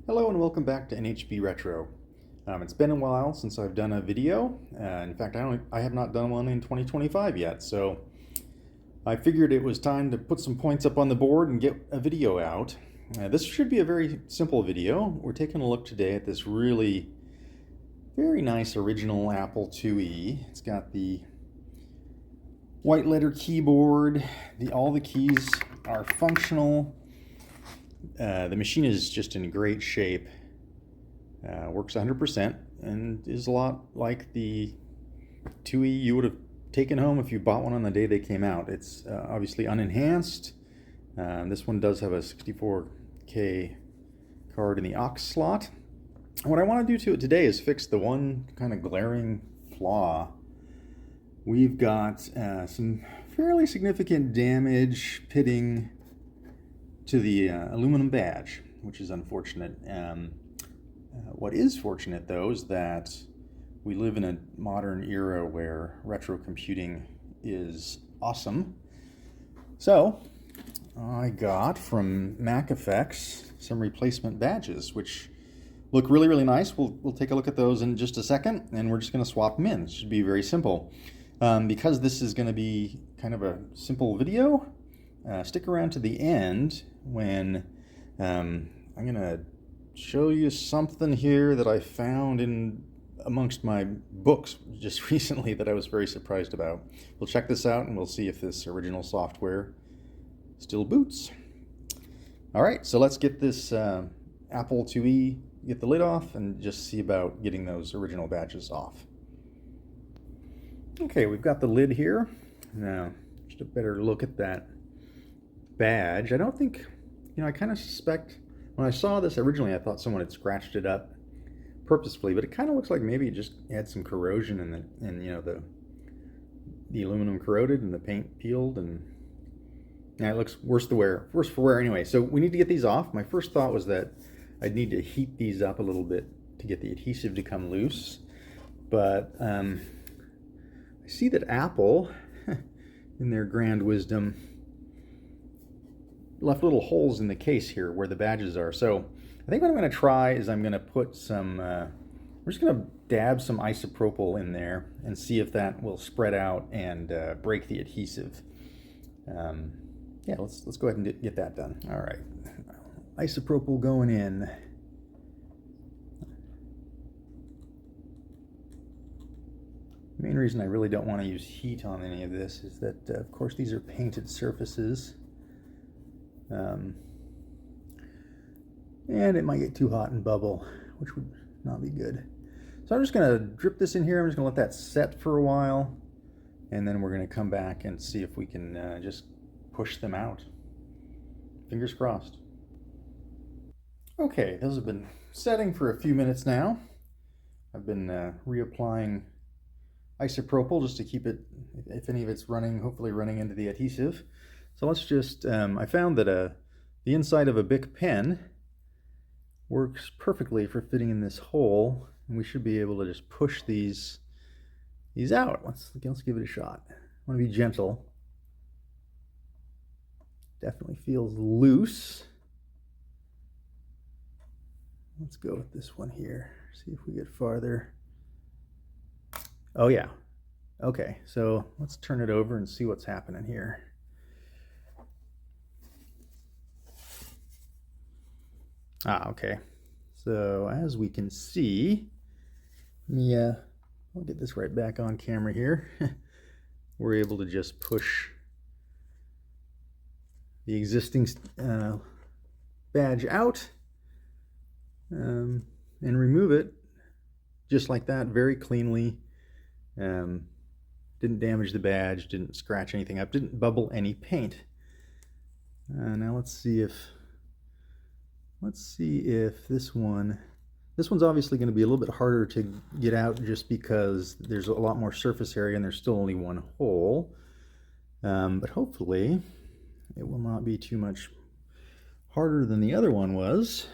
Hello and welcome back to NHB Retro. It's been a while since I've done a video. In fact, I have not done one in 2025 yet, so I figured it was time to put some points up on the board and get a video out. This should be a very simple video. We're taking a look today at this really very nice original Apple IIe. It's got the white letter keyboard. All the keys are functional. The machine is just in great shape, works 100%, and is a lot like the IIe you would have taken home if you bought one on the day they came out. It's obviously unenhanced. This one does have a 64K card in the aux slot. And what I want to do to it today is fix the one kind of glaring flaw. We've got some fairly significant damage pitting to the aluminum badge, which is unfortunate. What is fortunate, though, is that we live in a modern era where retro computing is awesome. So I got from Mac Effects some replacement badges, which look really, really nice. We'll take a look at those in just a second, and we're just going to swap them in. It should be very simple. Because this is going to be kind of a simple video, stick around to the end when I'm going to show you something here that I found in amongst my books just recently that I was very surprised about. We'll check this out and we'll see if this original software still boots. All right, so let's get this Apple IIe, get the lid off, and just see about getting those original badges off. Okay, we've got the lid here. Now, just a better look at that badge. I don't think, I kind of suspect, when I saw this originally, I thought someone had scratched it up purposefully, but it kind of looks like maybe it just had some corrosion and the aluminum corroded and the paint peeled, and yeah, it looks worse for wear anyway. So we need to get these off. My first thought was that I'd need to heat these up a little bit to get the adhesive to come loose, but I see that Apple, in their grand wisdom, left little holes in the case here where the badges are. So I think what I'm going to try is I'm going to put some, we're just going to dab some isopropyl in there and see if that will spread out and break the adhesive. Yeah, let's go ahead and get that done. All right, isopropyl going in. The main reason I really don't want to use heat on any of this is that, of course, these are painted surfaces. And it might get too hot and bubble, which would not be good. So I'm just going to drip this in here. I'm just going to let that set for a while, and then we're going to come back and see if we can just push them out. Fingers crossed. Okay, those have been setting for a few minutes now. I've been reapplying isopropyl just to keep it, if any of it's running, hopefully running into the adhesive. So let's just, I found that the inside of a Bic pen works perfectly for fitting in this hole, and we should be able to just push these out. Let's give it a shot. I want to be gentle. Definitely feels loose. Let's go with this one here. See if we get farther. Oh yeah. Okay, so let's turn it over and see what's happening here. Okay. So as we can see, I'll get this right back on camera here. We're able to just push the existing badge out and remove it just like that, very cleanly. Didn't damage the badge, didn't scratch anything up, didn't bubble any paint. Now let's see if this one's obviously going to be a little bit harder to get out just because there's a lot more surface area and there's still only one hole. But hopefully it will not be too much harder than the other one was.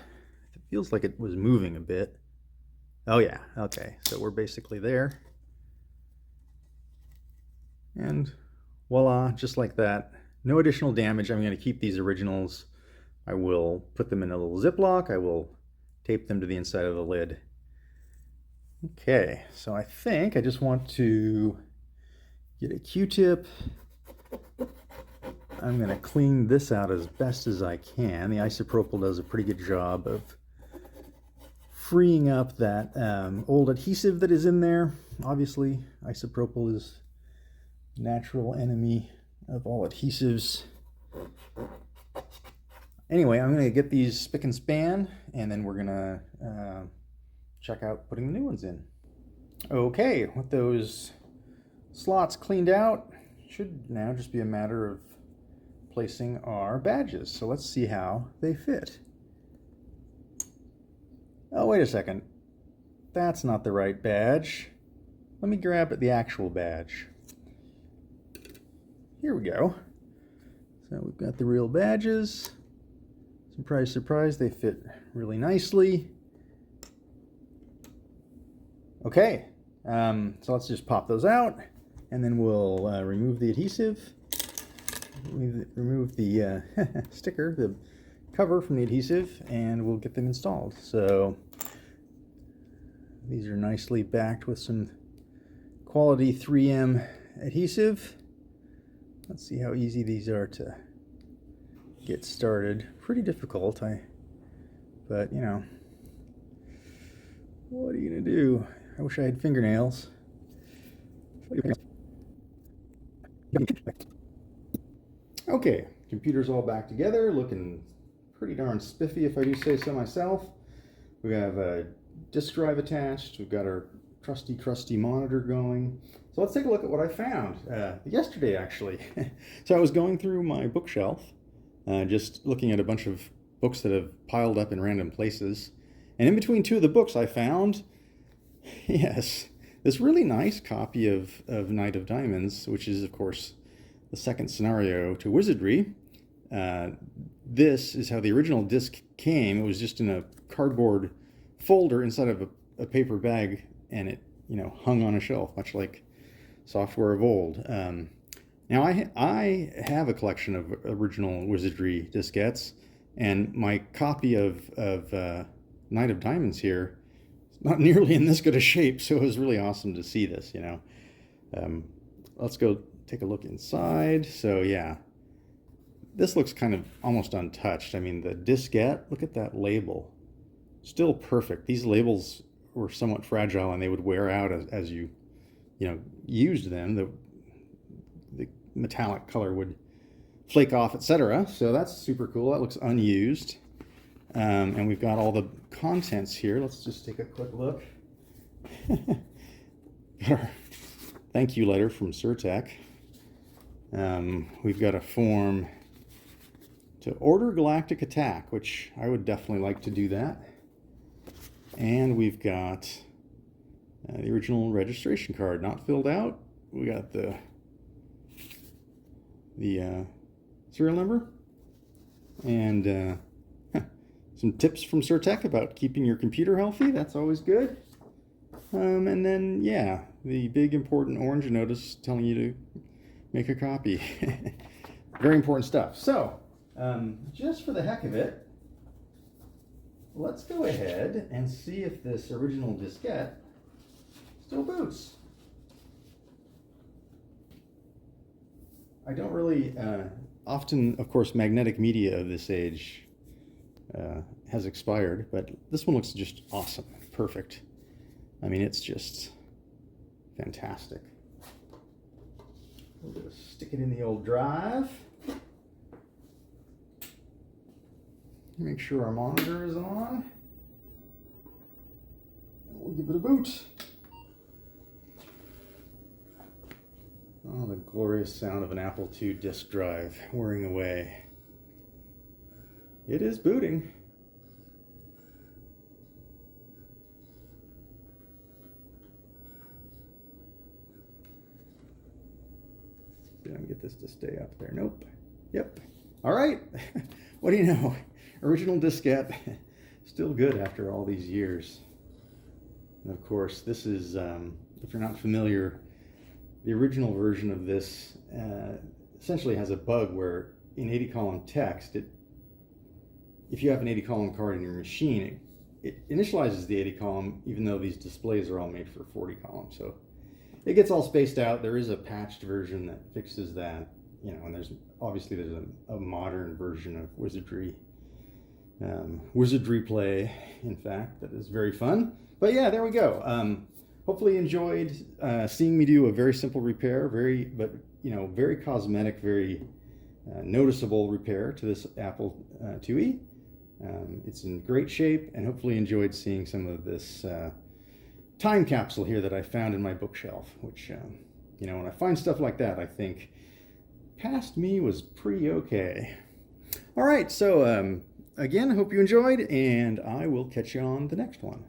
It feels like it was moving a bit. Oh yeah, okay, so we're basically there. And voila, just like that. No additional damage. I'm going to keep these originals. I will put them in a little Ziploc. I will tape them to the inside of the lid. Okay, so I think I just want to get a Q-tip. I'm going to clean this out as best as I can. The isopropyl does a pretty good job of freeing up that old adhesive that is in there. Obviously, isopropyl is a natural enemy of all adhesives. Anyway, I'm going to get these spick and span, and then we're going to check out putting the new ones in. Okay, with those slots cleaned out, should now just be a matter of placing our badges. So let's see how they fit. Oh, wait a second. That's not the right badge. Let me grab the actual badge. Here we go. So we've got the real badges. Surprise, surprise, they fit really nicely. Okay, so let's just pop those out, and then we'll remove the adhesive. Remove the sticker, the cover from the adhesive, and we'll get them installed. So these are nicely backed with some quality 3M adhesive. Let's see how easy these are to get started. Pretty difficult, but you know, what are you gonna do? I wish I had fingernails. Okay, computer's all back together, looking pretty darn spiffy if I do say so myself. We have a disk drive attached, we've got our trusty crusty monitor going. So let's take a look at what I found yesterday actually. So I was going through my bookshelf, just looking at a bunch of books that have piled up in random places. And in between two of the books I found, yes, this really nice copy of Knight of Diamonds, which is of course the second scenario to Wizardry. This is how the original disc came. It was just in a cardboard folder inside of a paper bag, and it, you know, hung on a shelf, much like software of old. Now I have a collection of original Wizardry diskettes, and my copy of Knight of Diamonds here is not nearly in this good a shape, so it was really awesome to see this, you know. Let's go take a look inside. So yeah, this looks kind of almost untouched. I mean, the diskette, look at that label. Still perfect. These labels were somewhat fragile and they would wear out as you used them. The metallic color would flake off, etc. So that's super cool. That looks unused. And we've got all the contents here. Let's just take a quick look. Our thank you letter from Surtech. We've got a form to order Galactic Attack, which I would definitely like to do that. And we've got the original registration card, not filled out. We got the serial number and some tips from Surtech about keeping your computer healthy. That's always good. And then, yeah, the big important orange notice telling you to make a copy. Very important stuff. So, just for the heck of it, let's go ahead and see if this original diskette still boots. I don't really, often, of course, magnetic media of this age has expired, but this one looks just awesome, perfect. I mean, it's just fantastic. We'll just stick it in the old drive. Make sure our monitor is on. And we'll give it a boot. Oh, the glorious sound of an Apple II disk drive whirring away. It is booting. Did I get this to stay up there? Nope. Yep. All right. What do you know? Original diskette. Still good after all these years. And of course, this is, if you're not familiar, the original version of this essentially has a bug where in 80-column text, if you have an 80-column card in your machine, it initializes the 80 column, even though these displays are all made for 40 columns. So it gets all spaced out. There is a patched version that fixes that, you know, and there's a modern version of wizardry play, in fact, that is very fun. But yeah, there we go. Hopefully you enjoyed seeing me do a very simple repair, very cosmetic, very noticeable repair to this Apple IIe. It's in great shape, and hopefully you enjoyed seeing some of this time capsule here that I found in my bookshelf, which, you know, when I find stuff like that, I think past me was pretty okay. All right, so again, I hope you enjoyed, and I will catch you on the next one.